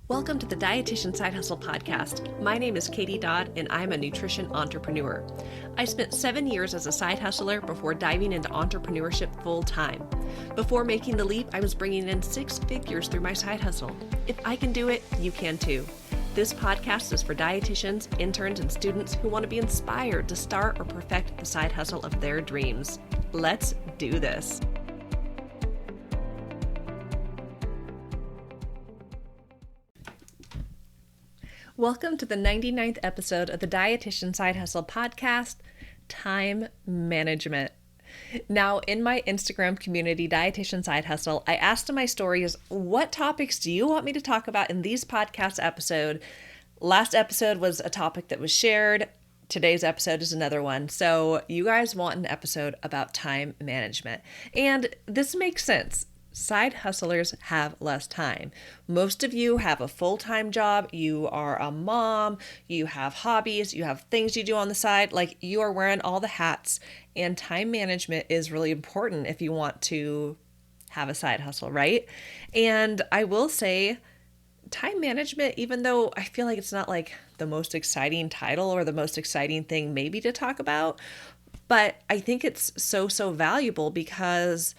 Welcome to the Dietitian Side Hustle podcast. My name is Katie Dodd, and I'm a nutrition entrepreneur. I spent 7 years as a side hustler before diving into entrepreneurship full time. Before making the leap, I was bringing in 6 figures through my side hustle. If I can do it, you can too. This podcast is for dietitians, interns, and students who want to be inspired to start or perfect the side hustle of their dreams. Let's do this. Welcome to the 99th episode of the Dietitian Side Hustle podcast, Time Management. Now, in my Instagram community, Dietitian Side Hustle, I asked in my stories, what topics do you want me to talk about in these podcast episodes? Last episode was a topic that was shared. Today's episode is another one. So you guys want an episode about time management. And this makes sense. Side hustlers have less time. Most of you have a full-time job, you are a mom, you have hobbies, you have things you do on the side, like you are wearing all the hats, and time management is really important if you want to have a side hustle, right? And I will say, time management, even though I feel like it's not like the most exciting title or the most exciting thing maybe to talk about, but I think it's so valuable because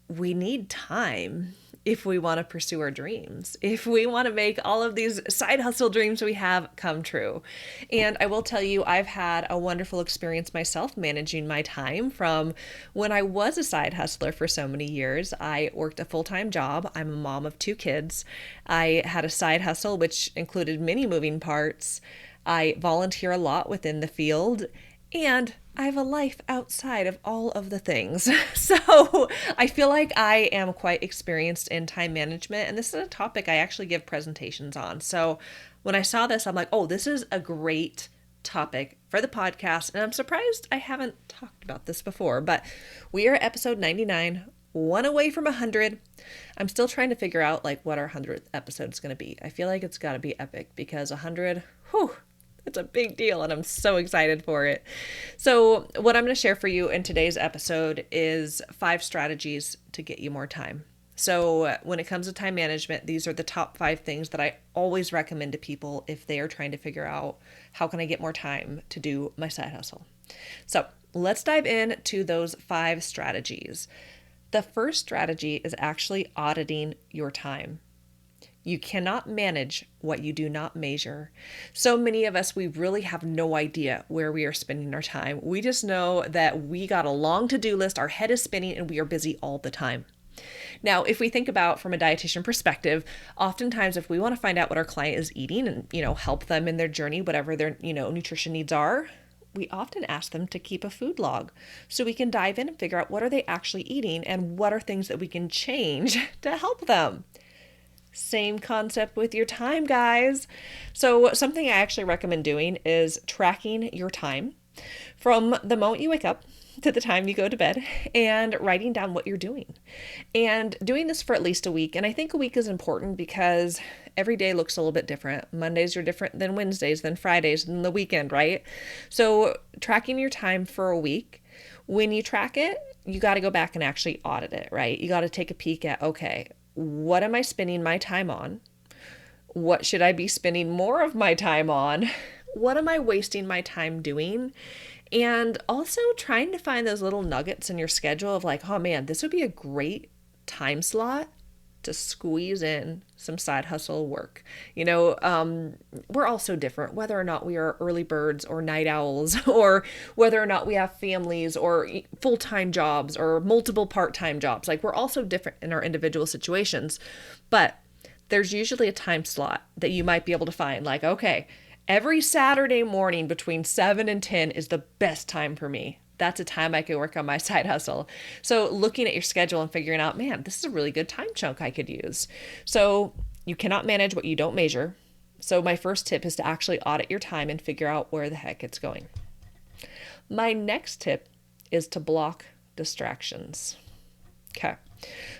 we need time if we want to pursue our dreams, if we want to make all of these side hustle dreams we have come true. And I will tell you, I've had a wonderful experience myself managing my time from when I was a side hustler for so many years. I worked a full-time job. I'm a mom of 2 kids. I had a side hustle, which included many moving parts. I volunteer a lot within the field, and I have a life outside of all of the things. So I feel like I am quite experienced in time management, and this is a topic I actually give presentations on. So when I saw this, I'm like, oh, this is a great topic for the podcast, and I'm surprised I haven't talked about this before, but we are at episode 99, one away from 100. I'm still trying to figure out like what our 100th episode is going to be. I feel like it's got to be epic because 100, whew, it's a big deal, and I'm so excited for it. So what I'm going to share for you in today's episode is 5 strategies to get you more time. So when it comes to time management, these are the top 5 things that I always recommend to people if they are trying to figure out how can I get more time to do my side hustle. So let's dive into those 5 strategies. The first strategy is actually auditing your time. You cannot manage what you do not measure. So many of us, we really have no idea where we are spending our time. We just know that we got a long to-do list, our head is spinning, and we are busy all the time. Now, if we think about from a dietitian perspective, oftentimes if we want to find out what our client is eating and, help them in their journey, whatever their, nutrition needs are, we often ask them to keep a food log so we can dive in and figure out what are they actually eating and what are things that we can change to help them. Same concept with your time, guys. So something I actually recommend doing is tracking your time from the moment you wake up to the time you go to bed and writing down what you're doing and doing this for at least a week. And I think a week is important because every day looks a little bit different. Mondays are different than Wednesdays, than Fridays, than the weekend, right? So tracking your time for a week. When you track it, you got to go back and actually audit it, right? You got to take a peek at, okay, what am I spending my time on? What should I be spending more of my time on? What am I wasting my time doing? And also trying to find those little nuggets in your schedule of like, oh man, this would be a great time slot to squeeze in some side hustle work. We're all so different, whether or not we are early birds or night owls, or whether or not we have families or full-time jobs or multiple part-time jobs. Like, we're all so different in our individual situations, but there's usually a time slot that you might be able to find. Like, okay, every Saturday morning between 7 and 10 is the best time for me. That's a time I can work on my side hustle. So looking at your schedule and figuring out, man, this is a really good time chunk I could use. So you cannot manage what you don't measure. So my first tip is to actually audit your time and figure out where the heck it's going. My next tip is to block distractions. Okay.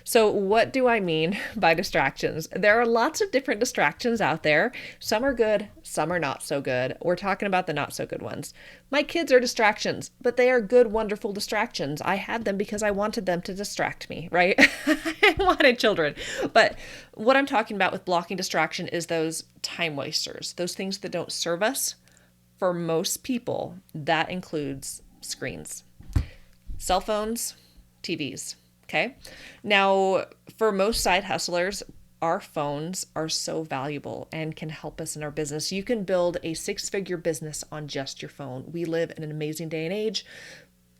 So, what do I mean by distractions? There are lots of different distractions out there. Some are good, some are not so good. We're talking about the not so good ones. My kids are distractions, but they are good, wonderful distractions. I had them because I wanted them to distract me, right? I wanted children. But what I'm talking about with blocking distraction is those time wasters, those things that don't serve us. For most people, that includes screens, cell phones, TVs. Okay. Now, for most side hustlers, our phones are so valuable and can help us in our business. You can build a 6-figure business on just your phone. We live in an amazing day and age,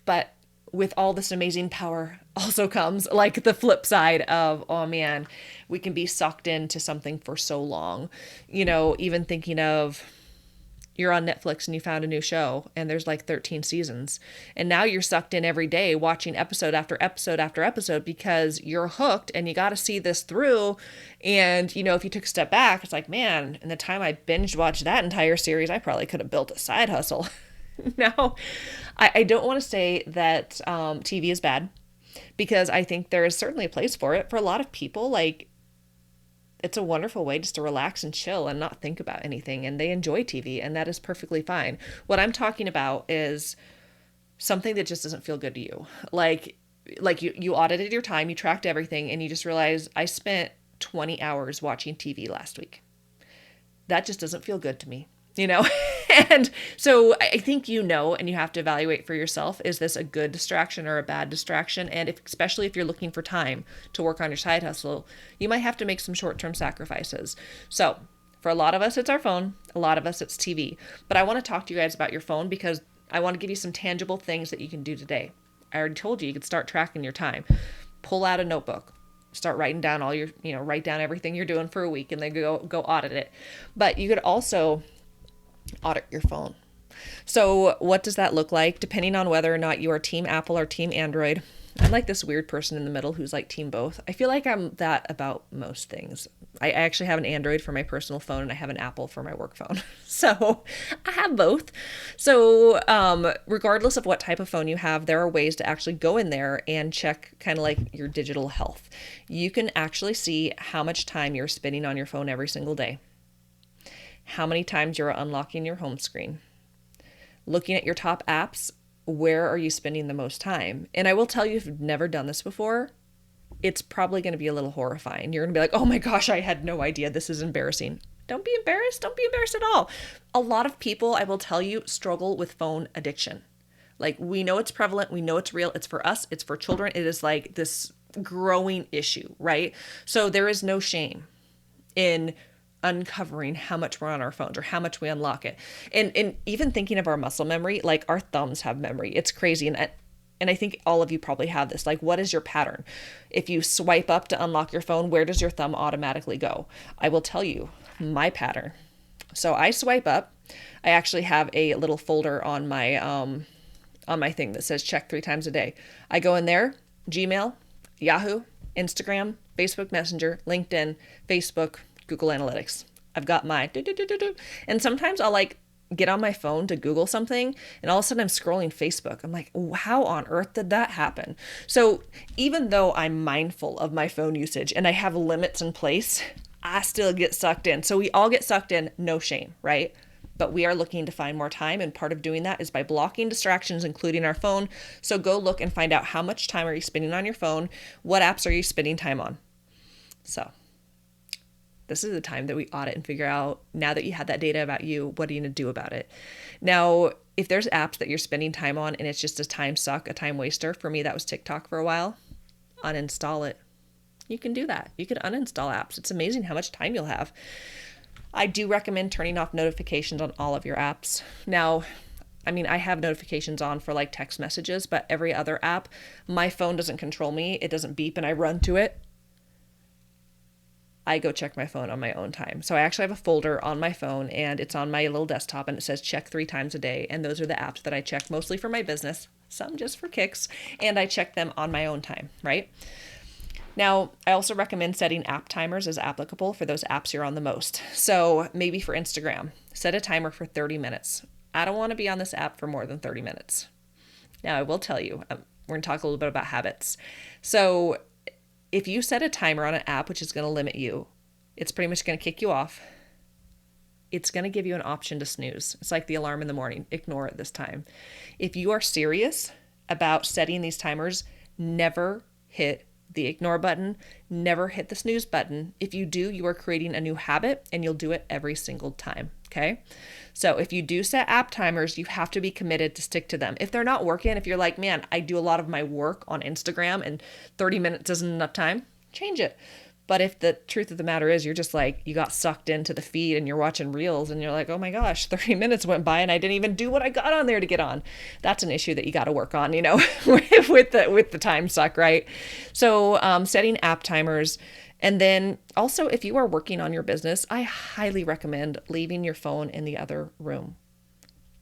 but with all this amazing power also comes like the flip side of, oh man, we can be sucked into something for so long. Even thinking of, you're on Netflix and you found a new show and there's like 13 seasons. And now you're sucked in every day watching episode after episode after episode because you're hooked and you got to see this through. And, if you took a step back, it's like, man, in the time I binge watched that entire series, I probably could have built a side hustle. Now, I don't want to say that TV is bad because I think there is certainly a place for it. For a lot of people, like, it's a wonderful way just to relax and chill and not think about anything. And they enjoy TV, and that is perfectly fine. What I'm talking about is something that just doesn't feel good to you. Like you audited your time, you tracked everything, and you just realized I spent 20 hours watching TV last week. That just doesn't feel good to me, And so I think and you have to evaluate for yourself, is this a good distraction or a bad distraction? And especially if you're looking for time to work on your side hustle, you might have to make some short-term sacrifices. So for a lot of us, it's our phone. A lot of us, it's TV. But I want to talk to you guys about your phone because I want to give you some tangible things that you can do today. I already told you could start tracking your time. Pull out a notebook. Start writing down all your, write down everything you're doing for a week and then go audit it. But you could also audit your phone. So what does that look like? Depending on whether or not you are team Apple or team Android. I'm like this weird person in the middle who's like team both. I feel like I'm that about most things. I actually have an Android for my personal phone and I have an Apple for my work phone. So I have both. So regardless of what type of phone you have, there are ways to actually go in there and check kind of like your digital health. You can actually see how much time you're spending on your phone every single day. How many times you're unlocking your home screen. Looking at your top apps, where are you spending the most time? And I will tell you, if you've never done this before, it's probably going to be a little horrifying. You're going to be like, oh my gosh, I had no idea. This is embarrassing. Don't be embarrassed. Don't be embarrassed at all. A lot of people, I will tell you, struggle with phone addiction. Like, we know it's prevalent. We know it's real. It's for us. It's for children. It is like this growing issue, right? So there is no shame in uncovering how much we're on our phones or how much we unlock it. And even thinking of our muscle memory, like our thumbs have memory. It's crazy. And I think all of you probably have this. Like, what is your pattern? If you swipe up to unlock your phone, where does your thumb automatically go? I will tell you my pattern. So I swipe up. I actually have a little folder on my thing that says check 3 times a day. I go in there, Gmail, Yahoo, Instagram, Facebook Messenger, LinkedIn, Facebook, Google Analytics. I've got my and sometimes I'll like get on my phone to Google something and all of a sudden I'm scrolling Facebook. I'm like, how on earth did that happen? So even though I'm mindful of my phone usage and I have limits in place, I still get sucked in. So we all get sucked in, no shame, right? But we are looking to find more time, and part of doing that is by blocking distractions, including our phone. So go look and find out how much time are you spending on your phone? What apps are you spending time on? So this is the time that we audit and figure out, now that you have that data about you, what are you going to do about it? Now, if there's apps that you're spending time on and it's just a time suck, a time waster, for me, that was TikTok for a while, uninstall it. You can do that. You can uninstall apps. It's amazing how much time you'll have. I do recommend turning off notifications on all of your apps. Now, I have notifications on for like text messages, but every other app, my phone doesn't control me. It doesn't beep and I run to it. I go check my phone on my own time. So I actually have a folder on my phone and it's on my little desktop and it says check 3 times a day. And those are the apps that I check mostly for my business, some just for kicks, and I check them on my own time, right? Now, I also recommend setting app timers as applicable for those apps you're on the most. So maybe for Instagram, set a timer for 30 minutes. I don't want to be on this app for more than 30 minutes. Now, I will tell you, we're going to talk a little bit about habits. So if you set a timer on an app, which is going to limit you, it's pretty much going to kick you off. It's going to give you an option to snooze. It's like the alarm in the morning. Ignore it this time. If you are serious about setting these timers, never hit the ignore button, never hit the snooze button. If you do, you are creating a new habit and you'll do it every single time. Okay. So if you do set app timers, you have to be committed to stick to them. If they're not working, if you're like, man, I do a lot of my work on Instagram and 30 minutes isn't enough time, change it. But if the truth of the matter is you're just like, you got sucked into the feed and you're watching reels and you're like, oh my gosh, 30 minutes went by and I didn't even do what I got on there to get on. That's an issue that you got to work on, with the time suck, right? So setting app timers. And then also, if you are working on your business, I highly recommend leaving your phone in the other room.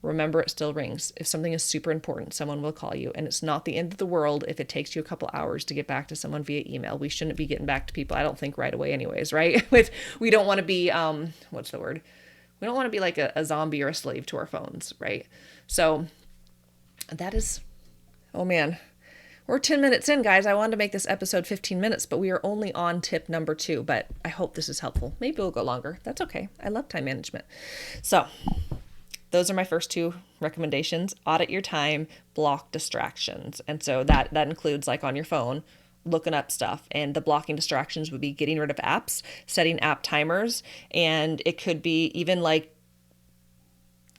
Remember, it still rings. If something is super important, someone will call you. And it's not the end of the world if it takes you a couple hours to get back to someone via email. We shouldn't be getting back to people, I don't think, right away anyways, right? We don't want to be, what's the word? We don't want to be like a zombie or a slave to our phones, right? So that is, oh man, we're 10 minutes in, guys. I wanted to make this episode 15 minutes, but we are only on tip number 2. But I hope this is helpful. Maybe we'll go longer. That's okay. I love time management. So those are my first 2 recommendations. Audit your time, block distractions. And so that includes, like, on your phone, looking up stuff. And the blocking distractions would be getting rid of apps, setting app timers, and it could be even like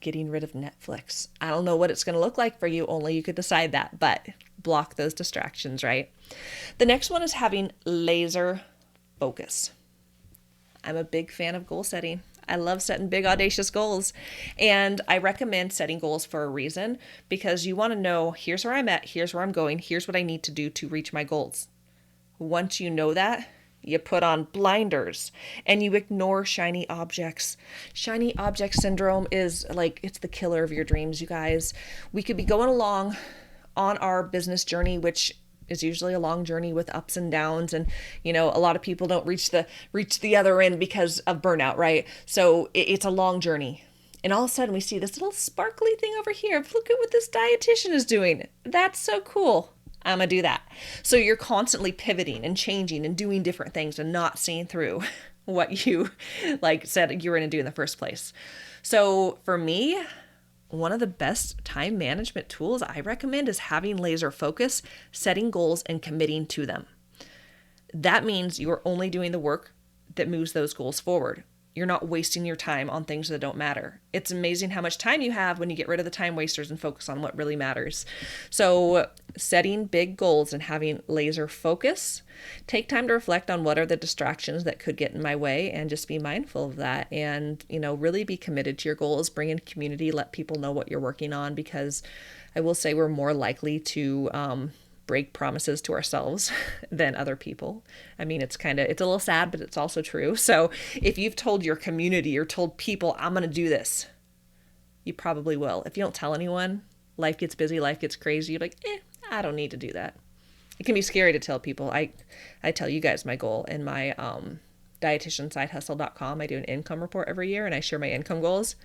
getting rid of Netflix. I don't know what it's going to look like for you. Only you could decide that, but block those distractions, right? The next one is having laser focus. I'm a big fan of goal setting. I love setting big, audacious goals. And I recommend setting goals for a reason, because you want to know, here's where I'm at, here's where I'm going, here's what I need to do to reach my goals. Once you know that, you put on blinders and you ignore shiny objects. Shiny object syndrome is like, it's the killer of your dreams, you guys. We could be going along on our business journey, which is usually a long journey with ups and downs. And, a lot of people don't reach the other end because of burnout, right? So it's a long journey. And all of a sudden we see this little sparkly thing over here. Look at what this dietitian is doing. That's so cool. I'm going to do that. So you're constantly pivoting and changing and doing different things and not seeing through what you said you were going to do in the first place. So for me, one of the best time management tools I recommend is having laser focus, setting goals, and committing to them. That means you are only doing the work that moves those goals forward. You're not wasting your time on things that don't matter. It's amazing how much time you have when you get rid of the time wasters and focus on what really matters. So setting big goals and having laser focus, take time to reflect on what are the distractions that could get in my way and just be mindful of that. And, really be committed to your goals, bring in community, let people know what you're working on, because I will say we're more likely to, break promises to ourselves than other people. I mean, it's a little sad, but it's also true. So if you've told your community or told people, I'm going to do this, you probably will. If you don't tell anyone, life gets busy, life gets crazy. You're like, I don't need to do that. It can be scary to tell people. I tell you guys my goal in my dietitiansidehustle.com. I do an income report every year and I share my income goals.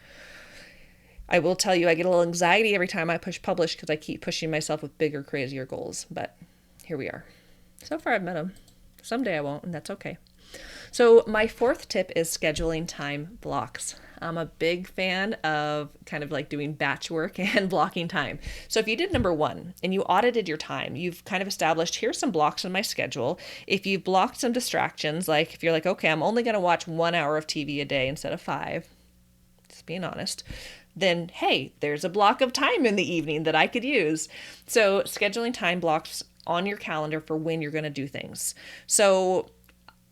I will tell you, I get a little anxiety every time I push publish because I keep pushing myself with bigger, crazier goals. But here we are. So far, I've met them. Someday I won't, and that's okay. So my 4th tip is scheduling time blocks. I'm a big fan of kind of like doing batch work and blocking time. So if you did number 1 and you audited your time, you've kind of established, here's some blocks in my schedule. If you've blocked some distractions, like if you're like, okay, I'm only going to watch 1 hour of TV a day instead of 5, just being honest, then hey, there's a block of time in the evening that I could use. So scheduling time blocks on your calendar for when you're going to do things. So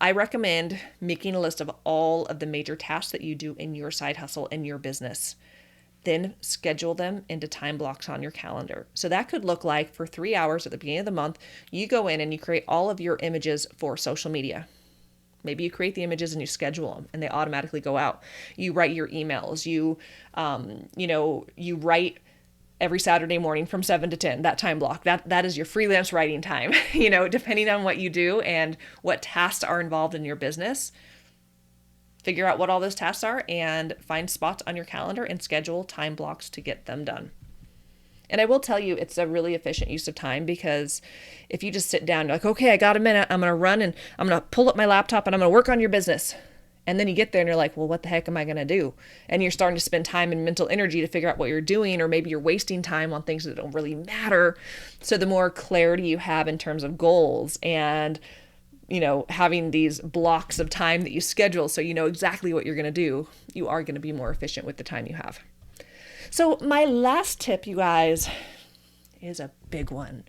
I recommend making a list of all of the major tasks that you do in your side hustle in your business. Then schedule them into time blocks on your calendar. So that could look like for 3 hours at the beginning of the month, you go in and you create all of your images for social media. Maybe you create the images and you schedule them and they automatically go out. You write your emails. You write every Saturday morning from 7 to 10, that time block. That is your freelance writing time, depending on what you do and what tasks are involved in your business. Figure out what all those tasks are and find spots on your calendar and schedule time blocks to get them done. And I will tell you, it's a really efficient use of time, because if you just sit down, you're like, okay, I got a minute, I'm going to run and I'm going to pull up my laptop and I'm going to work on your business. And then you get there and you're like, well, what the heck am I going to do? And you're starting to spend time and mental energy to figure out what you're doing, or maybe you're wasting time on things that don't really matter. So the more clarity you have in terms of goals and, having these blocks of time that you schedule so you know exactly what you're going to do, you are going to be more efficient with the time you have. So my last tip, you guys, is a big one.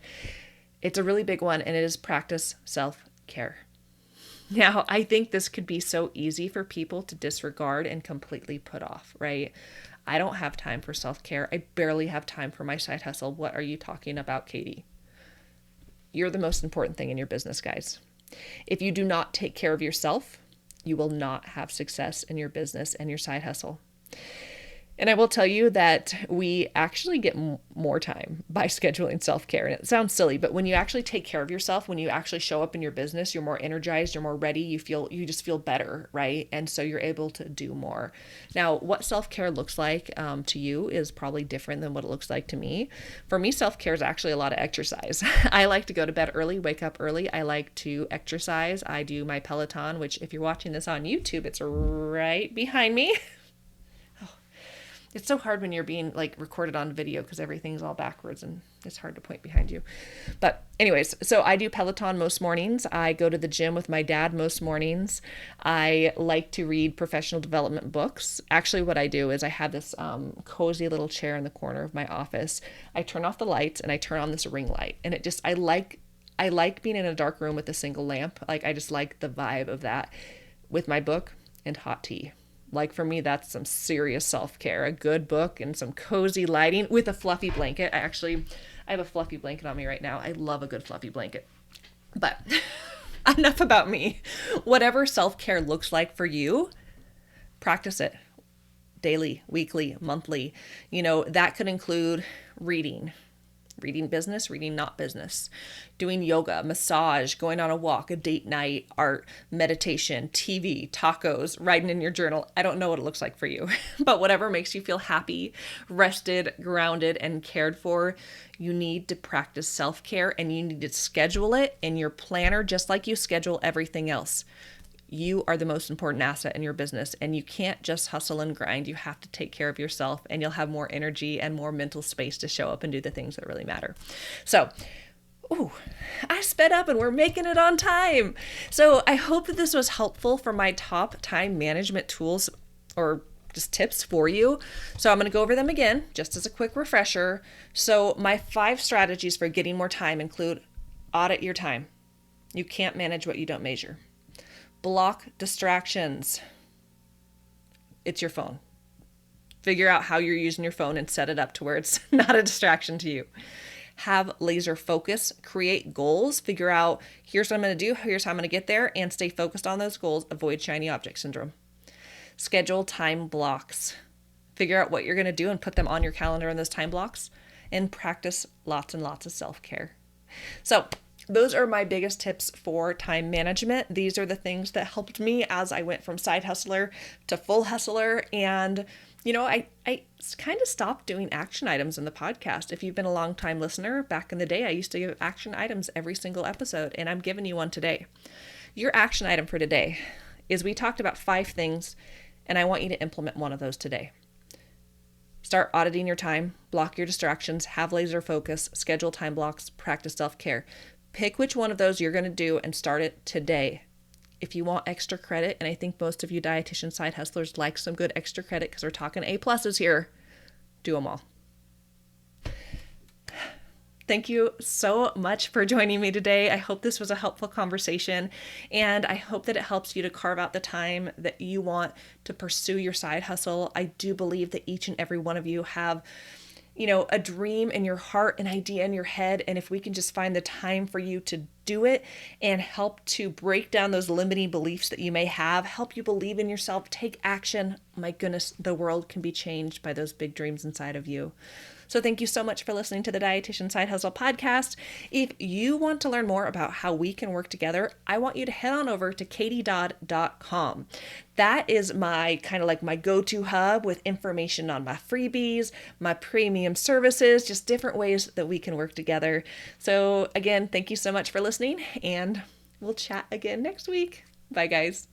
It's a really big one, and it is practice self-care. Now, I think this could be so easy for people to disregard and completely put off, right? I don't have time for self-care. I barely have time for my side hustle. What are you talking about, Katie? You're the most important thing in your business, guys. If you do not take care of yourself, you will not have success in your business and your side hustle. And I will tell you that we actually get more time by scheduling self-care. And it sounds silly, but when you actually take care of yourself, when you actually show up in your business, you're more energized, you're more ready, you just feel better, right? And so you're able to do more. Now, what self-care looks like to you is probably different than what it looks like to me. For me, self-care is actually a lot of exercise. I like to go to bed early, wake up early. I like to exercise. I do my Peloton, which if you're watching this on YouTube, it's right behind me. It's so hard when you're being recorded on video because everything's all backwards and it's hard to point behind you. But anyways, so I do Peloton most mornings. I go to the gym with my dad most mornings. I like to read professional development books. Actually, what I do is I have this cozy little chair in the corner of my office. I turn off the lights and I turn on this ring light. And I like being in a dark room with a single lamp. I just like the vibe of that with my book and hot tea. For me, that's some serious self-care, a good book and some cozy lighting with a fluffy blanket. I have a fluffy blanket on me right now. I love a good fluffy blanket. But enough about me. Whatever self-care looks like for you, practice it daily, weekly, monthly. That could include reading business, reading not business, doing yoga, massage, going on a walk, a date night, art, meditation, TV, tacos, writing in your journal. I don't know what it looks like for you, but whatever makes you feel happy, rested, grounded, and cared for, you need to practice self-care, and you need to schedule it in your planner just like you schedule everything else. You are the most important asset in your business, and you can't just hustle and grind. You have to take care of yourself, and you'll have more energy and more mental space to show up and do the things that really matter. So, I sped up and we're making it on time. So I hope that this was helpful for my top time management tools or just tips for you. So I'm going to go over them again, just as a quick refresher. So my 5 strategies for getting more time include: audit your time. You can't manage what you don't measure. Block distractions. It's your phone. Figure out how you're using your phone and set it up to where it's not a distraction to you. Have laser focus. Create goals. Figure out, here's what I'm going to do, here's how I'm going to get there, and stay focused on those goals. Avoid shiny object syndrome. Schedule time blocks. Figure out what you're going to do and put them on your calendar in those time blocks. And practice lots and lots of self-care. So those are my biggest tips for time management. These are the things that helped me as I went from side hustler to full hustler. And, I kind of stopped doing action items in the podcast. If you've been a long time listener, back in the day, I used to give action items every single episode, and I'm giving you one today. Your action item for today is we talked about 5 things, and I want you to implement one of those today. Start auditing your time, block your distractions, have laser focus, schedule time blocks, practice self-care. Pick which one of those you're going to do and start it today. If you want extra credit, and I think most of you dietitian side hustlers like some good extra credit because we're talking A+s here, do them all. Thank you so much for joining me today. I hope this was a helpful conversation, and I hope that it helps you to carve out the time that you want to pursue your side hustle. I do believe that each and every one of you have a dream in your heart, an idea in your head. And if we can just find the time for you to do it and help to break down those limiting beliefs that you may have, help you believe in yourself, take action, my goodness, the world can be changed by those big dreams inside of you. So thank you so much for listening to the Dietitian Side Hustle podcast. If you want to learn more about how we can work together, I want you to head on over to katiedodd.com. That is my kind of like my go-to hub with information on my freebies, my premium services, just different ways that we can work together. So again, thank you so much for listening, and we'll chat again next week. Bye, guys.